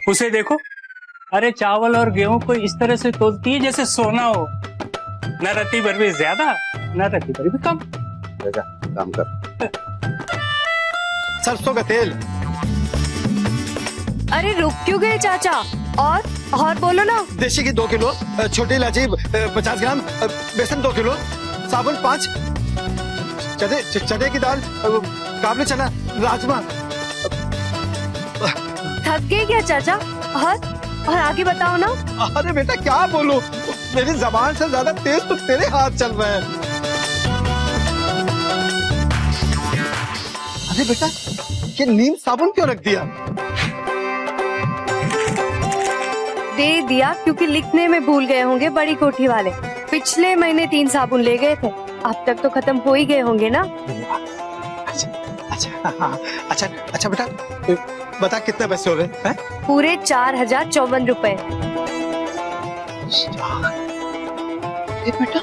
उसे देखो, अरे चावल और गेहूं को इस तरह से तोलती है जैसे सोना हो। न रत्ती भर भी ज्यादा, न रत्ती भर भी कम। काम कर। सरसों का तेल। अरे रुक क्यों गए चाचा? और बोलो ना। देशी घी 2 किलो, छोटी इलायची 50 ग्राम, बेसन 2 किलो, साबुन 5, चने की दाल, काबुली चना, राजमा। थक गए क्या चाचा? और आगे बताओ ना। अरे बेटा क्या बोलूं, मेरी जबान से ज्यादा तेज तो तेरे हाथ चल रहे हैं। अरे बेटा ये नीम साबुन क्यों रख दिया? दे दिया क्योंकि लिखने में भूल गए होंगे बड़ी कोठी वाले। पिछले महीने 3 साबुन ले गए थे, अब तक तो खत्म हो ही गए होंगे ना। अच्छा बेटा बता कितने पैसे हो गए हैं? पूरे 4054 रुपए। बेटा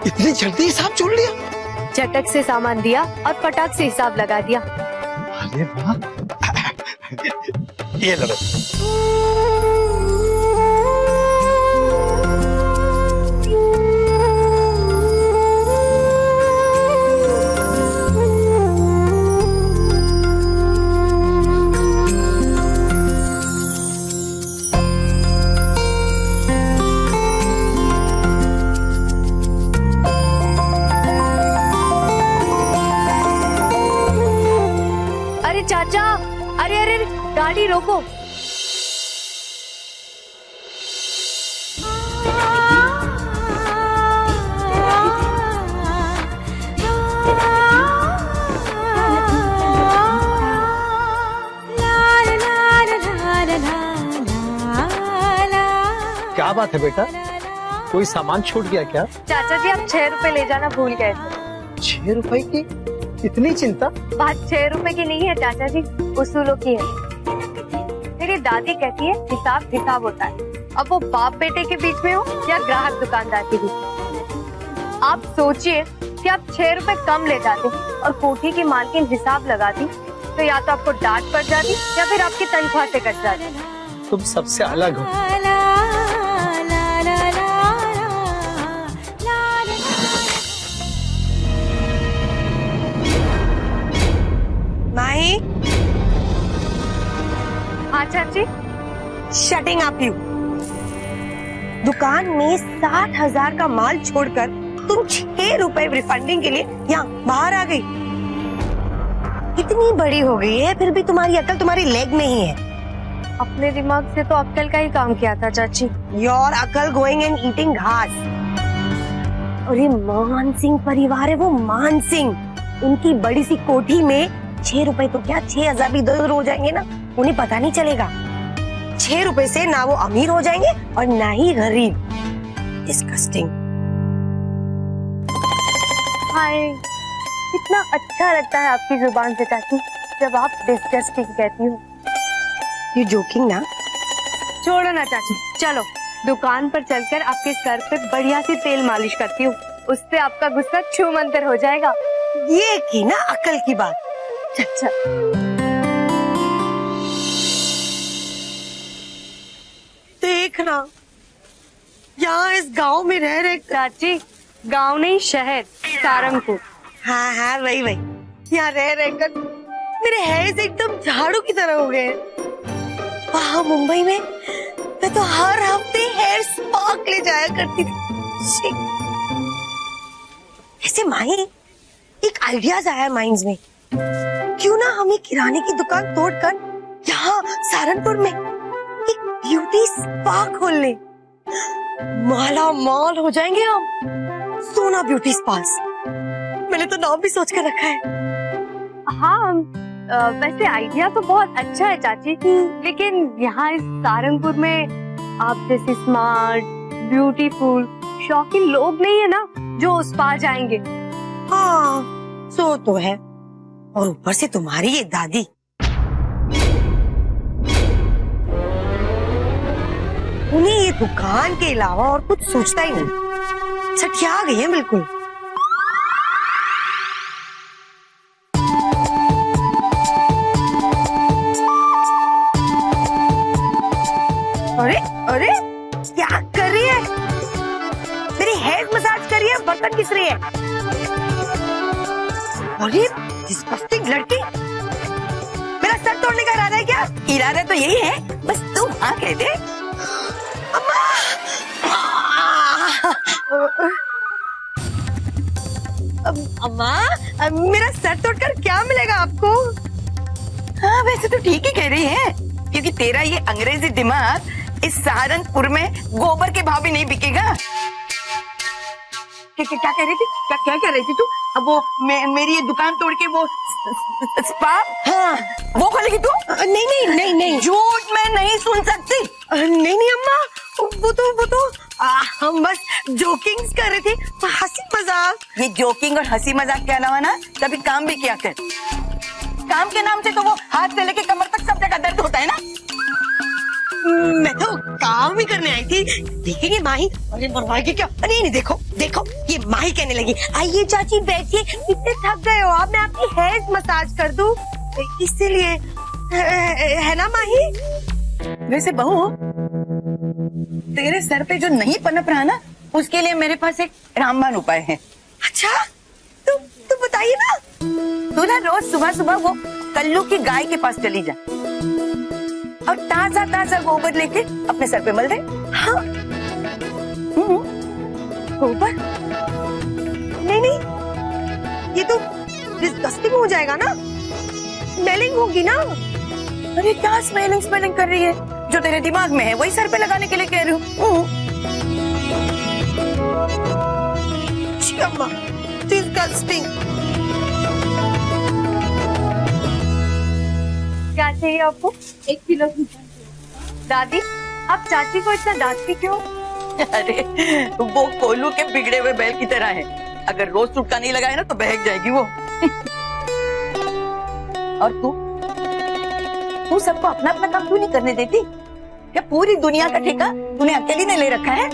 इतनी जल्दी हिसाब जोड़ लिया? चटक से सामान दिया और फटाक से हिसाब लगा दिया। अरे वाह। ये लो। चाचा, अरे गाड़ी रोको। क्या बात है बेटा, कोई सामान छूट गया क्या? चाचा जी आप 6 रुपए ले जाना भूल गए। 6 रुपए की इतनी चिंता? बात 6 रुपए की नहीं है चाचा जी, उसूलों की है। मेरी दादी कहती है हिसाब हिसाब होता है, अब वो बाप बेटे के बीच में हो या ग्राहक दुकानदार के बीच में। आप सोचिए कि आप 6 रुपए कम ले जाते और कोठी की मालकिन हिसाब लगाती तो या तो आपको डांट पड़ जाती या फिर आपकी तनख्वाह से कट जाती। तुम सबसे अलग हो। माही। हाँ चाची। Shutting up you. दुकान में 60,000 का माल छोड़कर तुम 6 रुपए रिफंडिंग के लिए यहाँ बाहर आ गई। इतनी बड़ी हो गई है फिर भी तुम्हारी अकल तुम्हारी लेग में ही है। अपने दिमाग से तो अक्कल का ही काम किया था चाची। योर अकल गोइंग एंड ईटिंग घास। और ये मान सिंह परिवार है, वो मान सिंह, उनकी बड़ी सी कोठी में 6 रुपए तो क्या 6,000 भी इधर हो जाएंगे ना, उन्हें पता नहीं चलेगा। 6 रुपए से ना वो अमीर हो जाएंगे और ना ही गरीब। डिस्गस्टिंग। हाय, कितना अच्छा लगता है आपकी जुबान से चाची जब आप डिस्गस्टिंग कहती हो। यू जोकिंग ना? छोड़ो ना चाची, चलो दुकान पर चलकर आपके सर पे बढ़िया सी तेल मालिश करती हूँ, उससे आपका गुस्सा छूमंतर हो जाएगा। ये की ना अकल की बात। अच्छा देखना, यहाँ इस गांव में रह रहे। चाची गांव नहीं शहर, सारंगपुर। हाँ वही यहाँ रह रहकर मेरे हेयर एकदम झाड़ू की तरह हो गए। वहाँ मुंबई में मैं तो हर हफ्ते हेयर स्पा ले जाया करती थी। ऐसे माही एक आइडियाज आया माइंड में, क्यों ना हम एक किराने की दुकान तोड़कर यहाँ सहारनपुर में एक ब्यूटी स्पा खोल ले। माला माल हो जाएंगे हम। सोना ब्यूटी स्पास, मैंने तो नाम भी सोच कर रखा है। हाँ वैसे आइडिया तो बहुत अच्छा है चाची, लेकिन यहाँ इस सहारनपुर में आप जैसे स्मार्ट ब्यूटीफुल शौकीन लोग नहीं है ना जो स्पा जाएंगे। हाँ सो तो है, और ऊपर से तुम्हारी ये दादी। उन्हें ये दुकान के अलावा और कुछ सोचता ही नहीं, छठिया गई है बिल्कुल। अरे डिस्गस्टिंग लड़की, मेरा सर तोड़ने का इरादा है क्या? इरादा तो यही है, बस तू हाँ कह दे। अम्मा, मेरा सर तोड़कर क्या मिलेगा आपको? हाँ वैसे तो ठीक ही कह रही है, क्योंकि तेरा ये अंग्रेजी दिमाग इस सहारनपुर में गोबर के भाव भी नहीं बिकेगा। क्या कह रही थी? क्या कह रही थी तू? अब वो मेरी ये दुकान तोड़ के वो स्पा, हाँ वो खोलेगी तू? नहीं नहीं नहीं नहीं झूठ मैं नहीं सुन सकती। नहीं नहीं अम्मा, वो तो हम बस जोकिंग कर रहे थे, हंसी मजाक। ये जोकिंग और हंसी मजाक के अलावा ना कभी काम भी किया कर। काम के नाम से तो वो हाथ से लेके कमर तक सब जगह दर्द होता है ना। मैं तो काम ही करने आई थी। देखेंगे माही? अरे मरवाएगी क्या? नहीं नहीं, देखो देखो, ये माही कहने लगी। आइए चाची बैठिए, इतने थक गए हो आप, मैं आपकी हेयर मसाज कर दूं, इसीलिए है ना माही? वैसे बहू, तेरे सर पे जो नहीं पनप रहा ना, उसके लिए मेरे पास एक रामबाण उपाय है। अच्छा, तो बताइए ना। तू ना रोज सुबह सुबह वो कल्लू की गाय के पास चली जा और ताजा ताजा गोबर लेके अपने सर पे मल दे। हाँ? गोबर? नहीं नहीं, ये तो डिस्गस्टिंग हो जाएगा ना, स्मेलिंग होगी ना। अरे क्या स्मेलिंग कर रही है? जो तेरे दिमाग में है वही सर पे लगाने के लिए कह रही हूँ। डिस्गस्टिंग। क्या चाहिए आपको? 1 किलो। दादी, आप चाची को इतना डांटती क्यों? अरे वो कोलू के बिगड़े हुए बैल की तरह है, अगर रोज टुटका नहीं लगाए ना तो बहक जाएगी वो। और तू सबको अपना अपना काम क्यों नहीं करने देती? क्या पूरी दुनिया का ठेका तूने अकेली ने ले रखा है?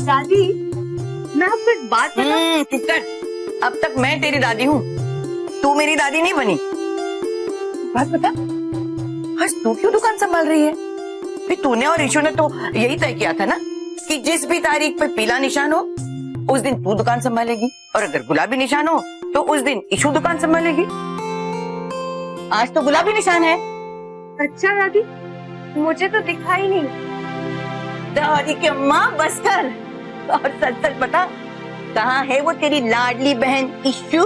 दादी, मैं आपको एक बात बताऊं? चुप कर। अब तक मैं तेरी दादी हूँ, तू मेरी दादी नहीं बनी। बात बता, आज तू क्यों दुकान संभाल रही है? फिर तूने और ईशु ने तो यही तय किया था ना कि जिस भी तारीख पे पीला निशान हो उस दिन तू दुकान संभालेगी, और अगर गुलाबी निशान हो तो उस दिन ईशु दुकान संभालेगी। आज तो गुलाबी निशान है। अच्छा दादी, मुझे तो दिखा ही नहीं। दादी के माँ बस कर, और सच सच बता, कहाँ है वो तेरी लाडली बहन Ishu?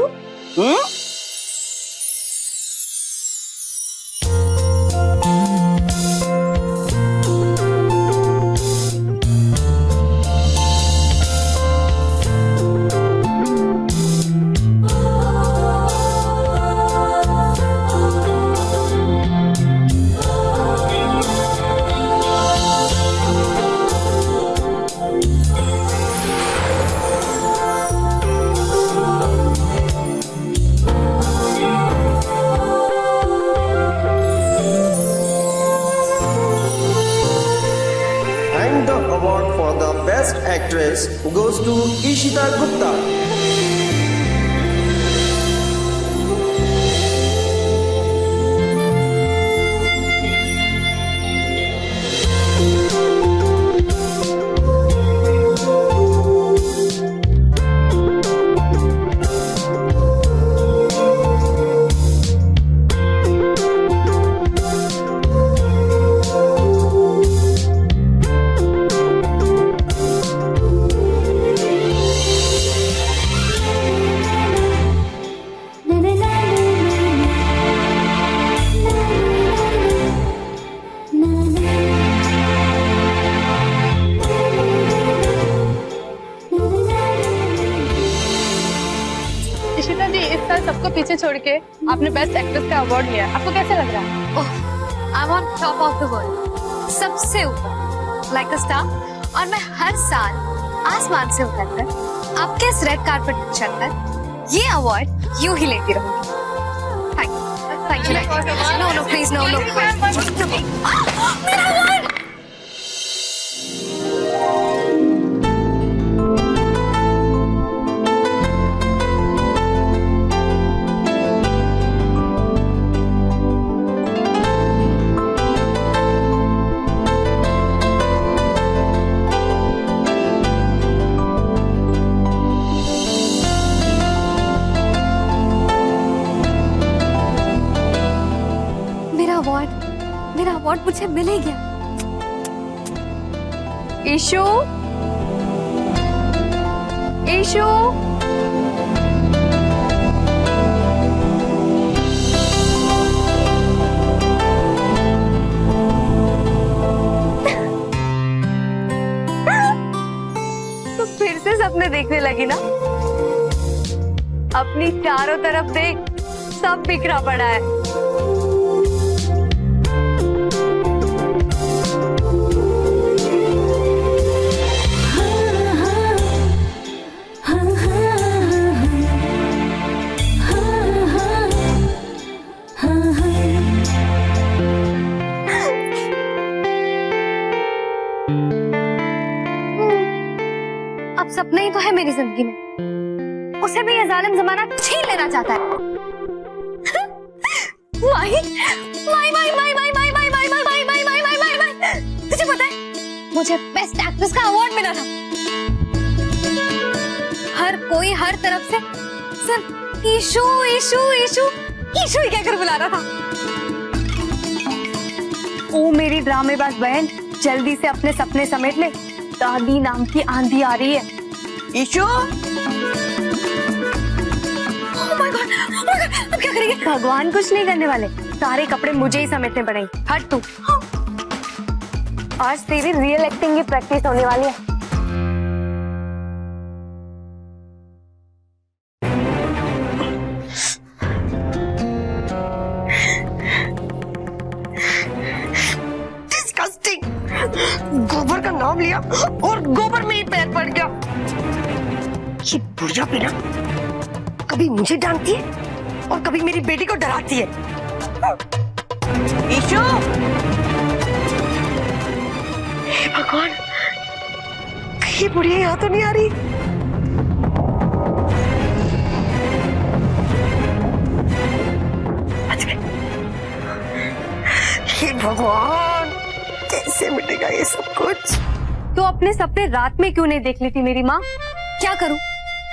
Best Actress goes to Ishita Gupta. Ishita ji, इस साल सबको पीछे छोड़ के आपने बेस्ट एक्ट्रेस का अवार्ड लिया, आपको कैसा लग रहा है? I am on top of the world, सबसे ऊपर, लाइक अ स्टार। और मैं हर साल आसमान से उतरकर आपके इस रेड कारपेट पर चलकर ये अवार्ड यूं ही लेती रहूंगी। Thank you. No no please, no no. मेरा अवार्ड! मेरा अवार्ड मुझे मिल ही गया। ईशु, ईशु, तो फिर से सपने देखने लगी ना? अपनी चारों तरफ देख, सब बिखरा पड़ा है। अब सपना ही तो है मेरी जिंदगी में, उसे भी ये जालिम जमाना छीन लेना चाहता है। माही, माही, माही, माही, माही, माही, माही, माही, माही, माही, माही, माही, माही, माही, तुझे पता है मुझे बेस्ट एक्ट्रेस का अवार्ड मिला था। हर कोई हर तरफ से सिर्फ ईशु ईशु ईशु ईशु ही कहकर बुला रहा था। ओ मेरी ड्रामेबाज बहन, जल्दी से अपने सपने समेट ले, दादी नाम की आंधी आ रही है। ईशु, अब क्या करेंगे? भगवान कुछ नहीं करने वाले, सारे कपड़े मुझे ही समेटने पड़ेंगे। हट तू। आज तेरी रियल एक्टिंग की प्रैक्टिस होने वाली है। डिस्गस्टिंग। गोबर का नाम लिया और गोबर में ही पैर पड़ गया। ये बुढ़िया भी ना कभी मुझे डांटती है और कभी मेरी बेटी को डराती है। ईशु, हे भगवान, ये बुढ़िया यहाँ तो नहीं आ रही। बच गए। हे भगवान, कैसे मिटेगा ये सब कुछ? तो अपने सपने रात में क्यों नहीं देख लेती मेरी माँ? क्या करूं?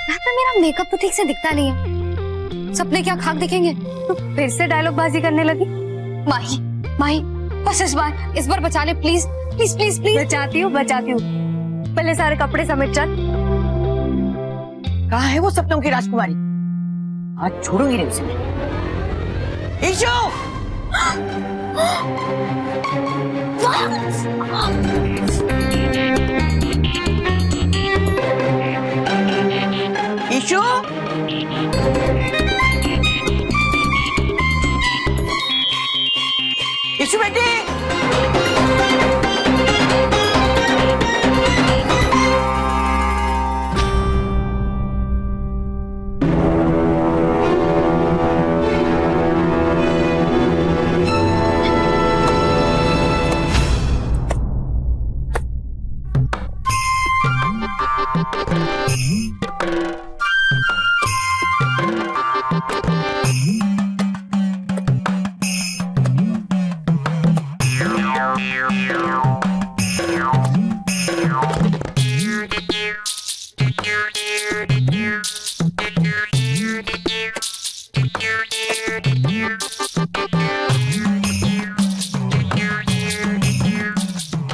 रात में मेरा मेकअप तो ठीक से दिखता नहीं है, सपने क्या खाक दिखेंगे? तो फिर से डायलॉग बाजी करने लगी। माही, माही, बस इस बार बचा ले प्लीज, प्लीज, प्लीज, प्लीज। बचाती हूँ। पहले सारे कपड़े समेट चल। कहाँ है वो सपनों की राजकुमारी? आज छोड़ूंगी नहीं उसे मैं। ईशु, ईशु, ईशु बेटी,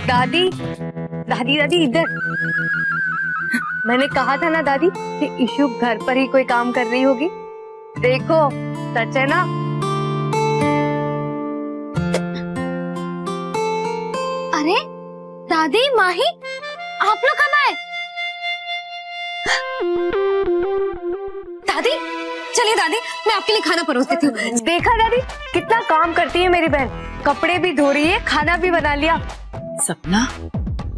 दादी, दादी, दादी इधर। मैंने कहा था ना दादी कि ईशु घर पर ही कोई काम कर रही होगी। देखो, सच है ना? अरे दादी, माही, आप लोग कब आए? दादी, चलिए दादी, मैं आपके लिए खाना परोस देती हूँ। देखा दादी, कितना काम करती है मेरी बहन, कपड़े भी धो रही है, खाना भी बना लिया। सपना?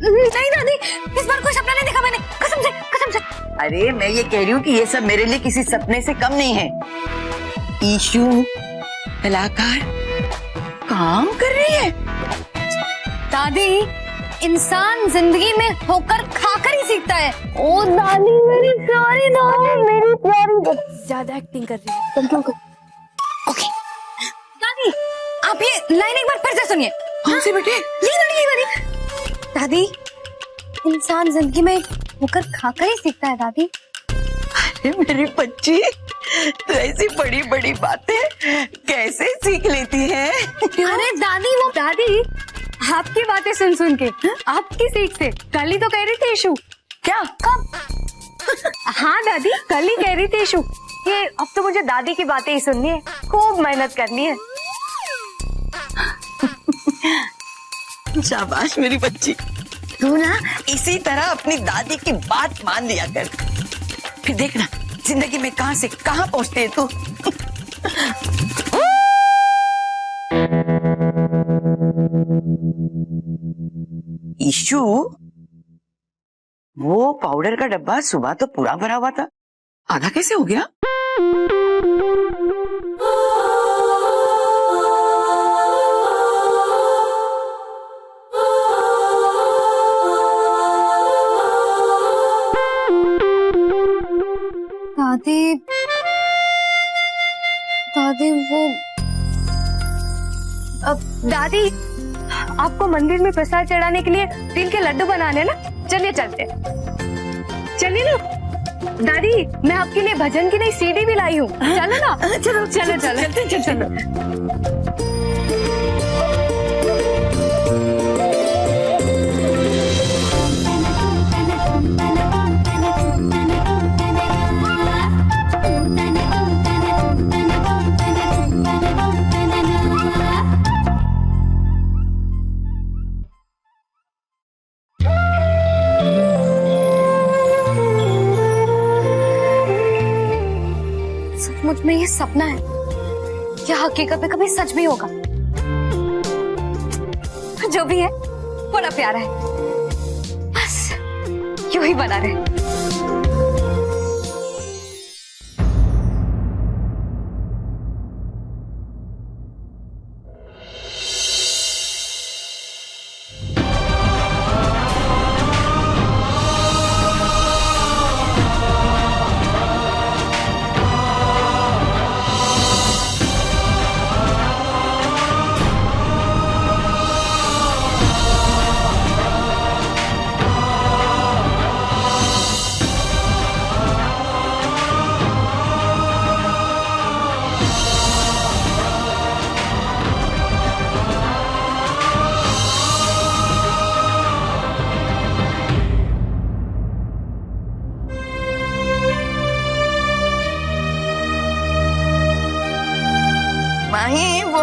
नहीं दादी, इस बार कोई सपना नहीं देखा मैंने, कसम से, कसम से। अरे मैं ये कह रही हूँ कि ये सब मेरे लिए किसी सपने से कम नहीं है। ईशु कलाकार काम कर रही है। दादी, इंसान जिंदगी में होकर खाकर ही सीखता है। ओ दादी, मेरी प्यारी दादी, मेरी प्यारी, ज्यादा एक्टिंग कर रही है। तुम क्यों कर? ओके दादी, आप ये लाइन एक बार फिर से सुनिए। कौन सी बेटे? यही वाली। दादी, इंसान जिंदगी में होकर खाकर ही सीखता है दादी। अरे मेरी बच्ची, तू ऐसी बड़ी बड़ी बातें कैसे सीख लेती है? अरे दादी, वो दादी आपकी बातें सुन सुन के, आपकी सीख से कल ही तो कह रही थी इशू। क्या? कब? हाँ दादी, कल ही कह रही थी इशू कि अब तो मुझे दादी की बातें ही सुननी है, खूब मेहनत करनी है। शाबाश मेरी बच्ची, तू ना इसी तरह अपनी दादी की बात मान लिया कर, फिर देखना जिंदगी में कहां से कहां पहुंचती है तू। ईशु, वो पाउडर का डब्बा सुबह तो पूरा भरा हुआ था, आधा कैसे हो गया? दादी, दादी वो अब दादी, आपको मंदिर में प्रसाद चढ़ाने के लिए तिल के लड्डू बनाने ना, चलिए चलते हैं। चलिए ना दादी, मैं आपके लिए भजन की नई सीडी भी लाई हूँ, चलो ना। चलो चलो चलो चलो। सचमुच में ये सपना है क्या हकीकत में कभी सच भी होगा? जो भी है बड़ा प्यारा है, बस यूं ही बना रहे। माही, वो